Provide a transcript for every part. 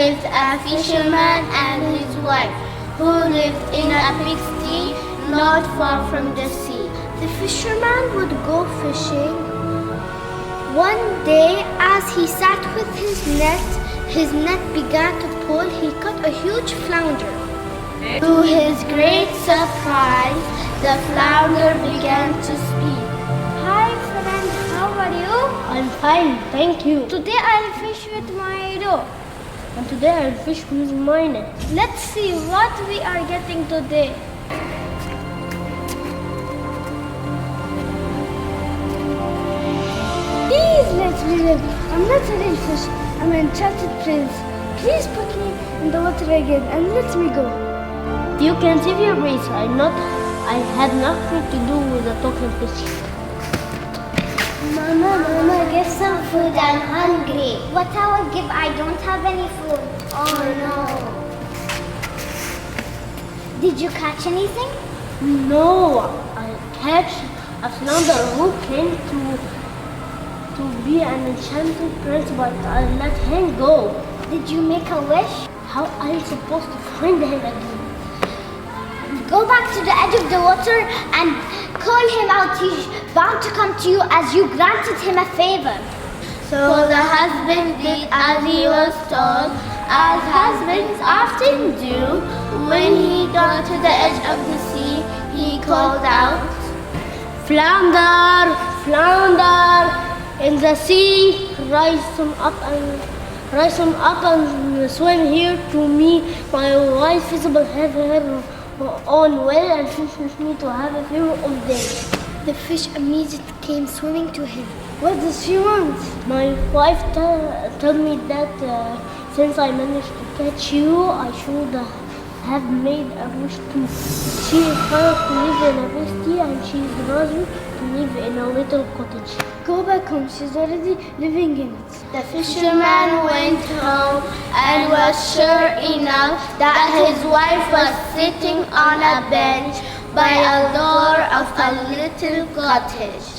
lived a fisherman and his wife, who lived in a pigsty not far from the sea. The fisherman would go fishing. One day, as he sat with his net began to pull. He caught a huge flounder. To his great surprise, the flounder began to speak. Hi friend, how are you? I'm fine, thank you. Today I'll fish with my rod. And today I'll fish with my net. Let's see what we are getting today. Please let me live. I'm not a real fish. I'm an enchanted prince. Please put me in the water again and let me go. You can save your breath. I had nothing to do with the talking fish. Mama, get some food. I'm hungry. What I will give? I don't have any food. Oh no. Did you catch anything? No, I catch a flounder who came to be an enchanted prince, but I let him go. Did you make a wish? How are you supposed to find him again? Go back to the edge of the water and call him out. He's bound to come to you as you granted him a favor. So the husband did as he was told, as husbands often do. When he got to the edge of the sea, he called out, Flounder, flounder in the sea, rise him up and swim here to me. My wife Isabel have her own way and she wants me to have a few of them. The fish immediately came swimming to him. What does she want? My wife told me that since I managed to catch you, I should have made a wish too. She is tired to live in a city and she is rather to live in a little cottage. Go back home, she's already living in it. The fisherman went home and was sure enough that his wife was sitting on a bench by a door of a little cottage.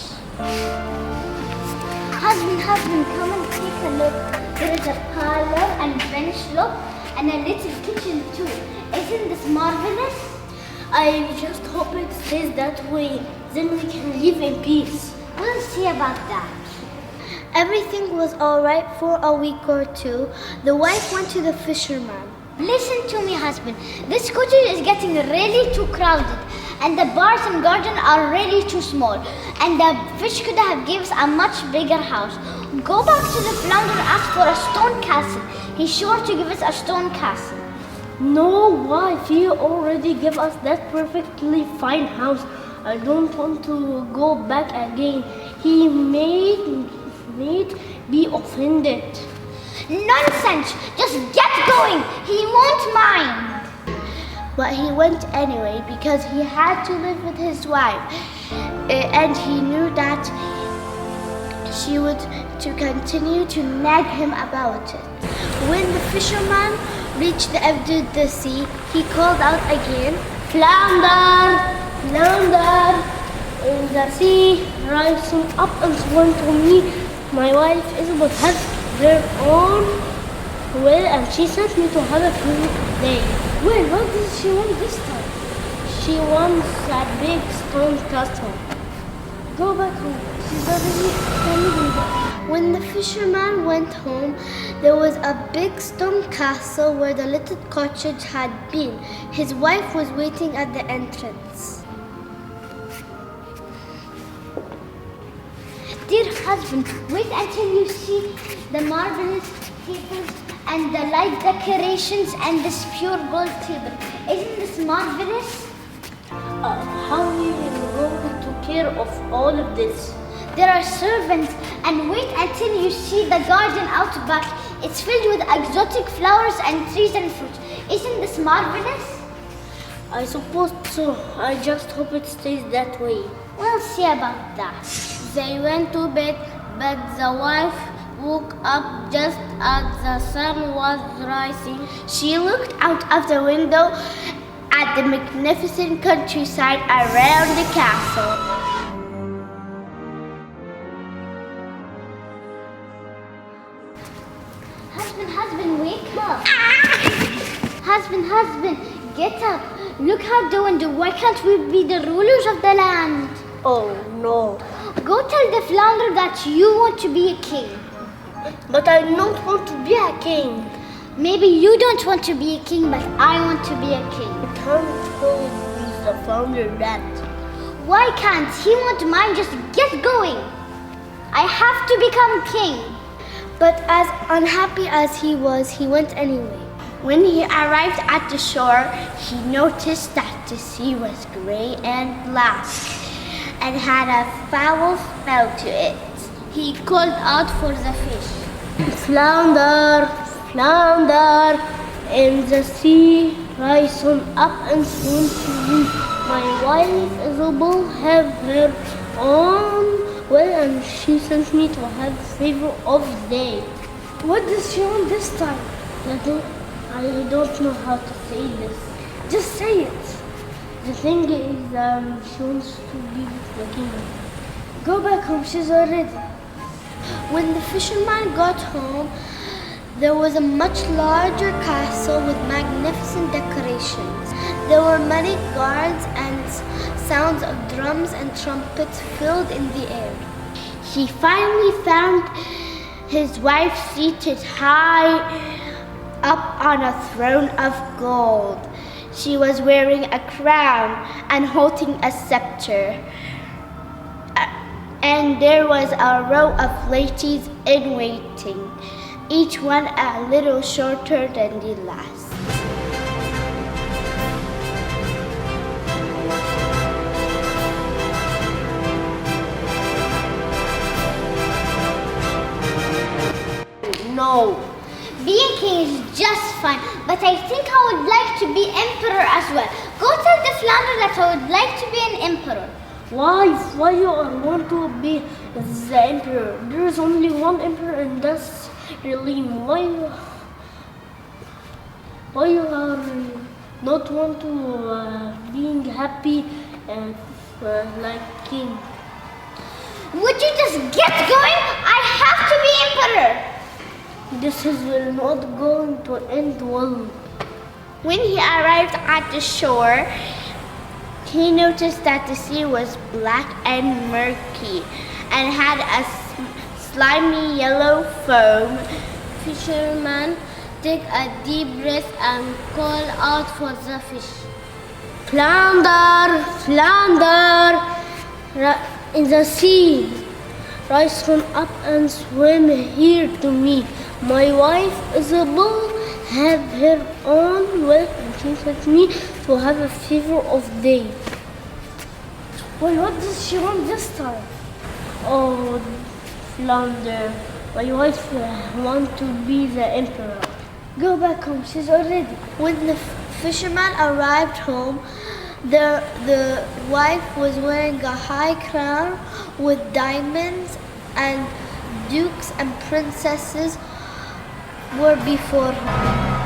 Husband, come and take a look. There is a parlor and bench, look, and a little kitchen too. Isn't this marvelous? I just hope it stays that way. Then we can live in peace. We'll see about that. Everything was all right for a week or two. The wife went to the fisherman. Listen to me, husband. This cottage is getting really too crowded, and the bars and garden are really too small, and the fish could have given us a much bigger house. Go back to the flounder and ask for a stone castle. He's sure to give us a stone castle. No, wife, he already gave us that perfectly fine house. I don't want to go back again. He may be offended. Nonsense! Just get going! He won't mind! But he went anyway because he had to live with his wife, and he knew that she would to continue to nag him about it. When the fisherman reached the edge of the sea, he called out again, Flounder, flounder in the sea, rising up and swim to me. My wife Isabel has their own will and she sent me to have a few days. Well, what does she want this time? She wants a big stone castle. Go back home. She's already living there. When the fisherman went home, there was a big stone castle where the little cottage had been. His wife was waiting at the entrance. Dear husband, wait until you see the marvelous tables and the light decorations and this pure gold table. Isn't this marvelous? How are you going to take care of all of this? There are servants, and wait until you see the garden out back. It's filled with exotic flowers and trees and fruits. Isn't this marvelous? I suppose so. I just hope it stays that way. We'll see about that. They went to bed, but the wife woke up just as the sun was rising. She looked out of the window at the magnificent countryside around the castle. Husband, wake up! husband, get up. Look how the window. Why can't we be the rulers of the land? Oh no. Go tell the flounder that you want to be a king. But I don't want to be a king. Maybe you don't want to be a king, but I want to be a king. I can't tell the founder that. Why can't he won't mind? Just get going. I have to become king. But as unhappy as he was, he went anyway. When he arrived at the shore, he noticed that the sea was gray and black and had a foul smell to it. He called out for the fish. Flounder, flounder, in the sea, rise on up and swim to me. My wife Isabel have her own well, and she sent me to have favor of the day. What does she want this time? I don't know how to say this. Just say it. The thing is, she wants to be the king. Go back home, she's already. When the fisherman got home, there was a much larger castle with magnificent decorations. There were many guards and sounds of drums and trumpets filled in the air. He finally found his wife seated high up on a throne of gold. She was wearing a crown and holding a scepter. And there was a row of ladies in waiting, each one a little shorter than the last. No. Being king is just fine, but I think I would like to be emperor as well. Go tell the flounder that I would like to be an emperor. Why you want to be the emperor? There is only one emperor, and that's really why you are not want to being happy and like king. Would you just get going? I have to be emperor. This is not going to end well. When he arrived at the shore, he noticed that the sea was black and murky and had a slimy yellow foam. Fisherman, take a deep breath and call out for the fish. Flounder, flounder, in the sea, rise from up and swim here to me. My wife Isabel have her own well, and she sent me to have a favor of day. Well, what does she want this time? Oh, flounder, my wife want to be the emperor. Go back home, she's already. When the fisherman arrived home, the wife was wearing a high crown with diamonds, and dukes and princesses were before her.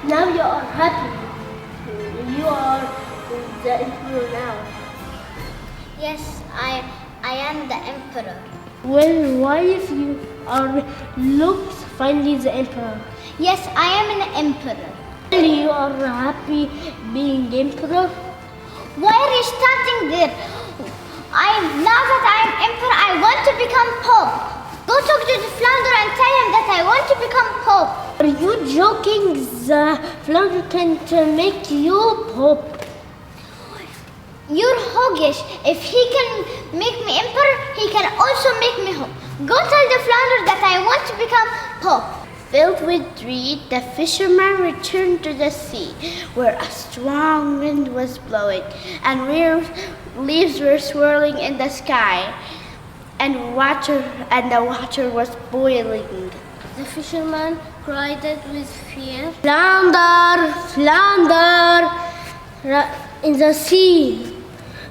Now you are happy. You are the emperor now. Yes, I am the emperor. Well, why if you are looked finally the emperor? Yes, I am an emperor. You are happy being emperor? Why are you starting there? Now that I am emperor, I want to become pope. Go talk to the flounder and tell him that I want to become pope. Are you joking? The flounder can't make you pope. You're hoggish. If he can make me emperor, he can also make me pope. Go tell the flounder that I want to become pope. Filled with dread, the fisherman returned to the sea, where a strong wind was blowing, and leaves were swirling in the sky, and the water was boiling. The fisherman cried out with fear. Flounder, flounder, in the sea,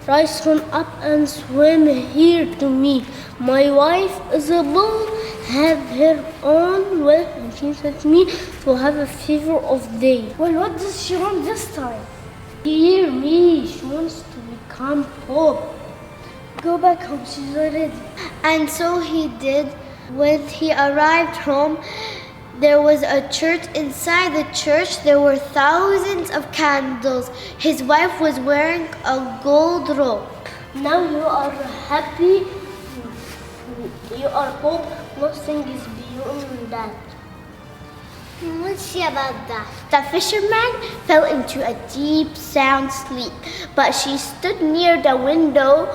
rise from up and swim here to me. My wife Isabel have her own well, and she sent me to have a favor of day. Well, what does she want this time? Hear me, she wants to become pope. Go back home, she's already. And so he did. When he arrived home, there was a church. Inside the church, there were thousands of candles. His wife was wearing a gold robe. Now you are happy. You are hope. Nothing is beyond that. Let's see about that. The fisherman fell into a deep, sound sleep, but she stood near the window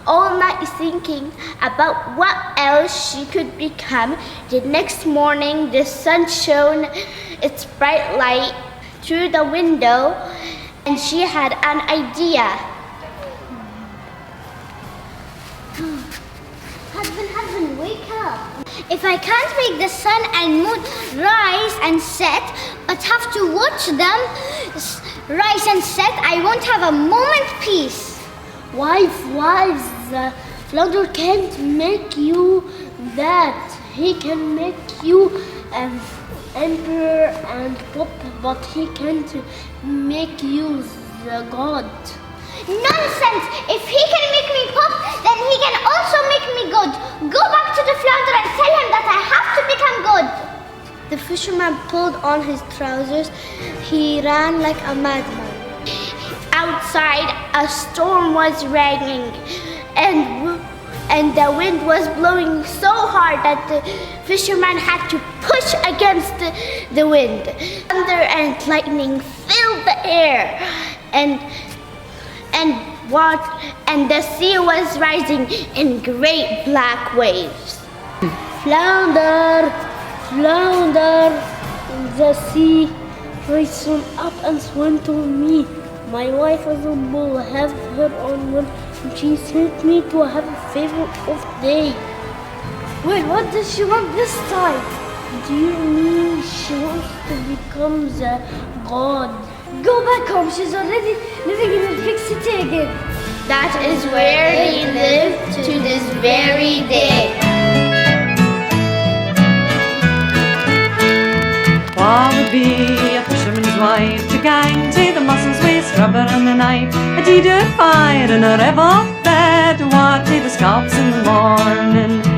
all night thinking about what else she could become. The next morning, the sun shone its bright light through the window, and she had an idea. Husband, wake up. If I can't make the sun and moon rise and set, but have to watch them rise and set, I won't have a moment peace. Wives, the Flounder can't make you that. He can make you an emperor and pope, but he can't make you the god. Nonsense! If he can make me pope, then he can also make me good. Go back to the Flounder and tell him that I have to become good. The fisherman pulled on his trousers. He ran like a madman. Outside, a storm was raging, and the wind was blowing so hard that the fisherman had to push against the wind. Thunder and lightning filled the air, and the sea was rising in great black waves. Flounder, the sea risen up and swam to me. My wife is a bull. Have her on one. She sent me to have a favor of day. Wait, what does she want this time? Do you mean she wants to become the god? Go back home. She's already living in a big city again. That is where he lived to this very day. What would be a fisherman's wife to gang to the mussels with scrubber and a knife? A deed of fire in a river bed, water the scalps in the morning.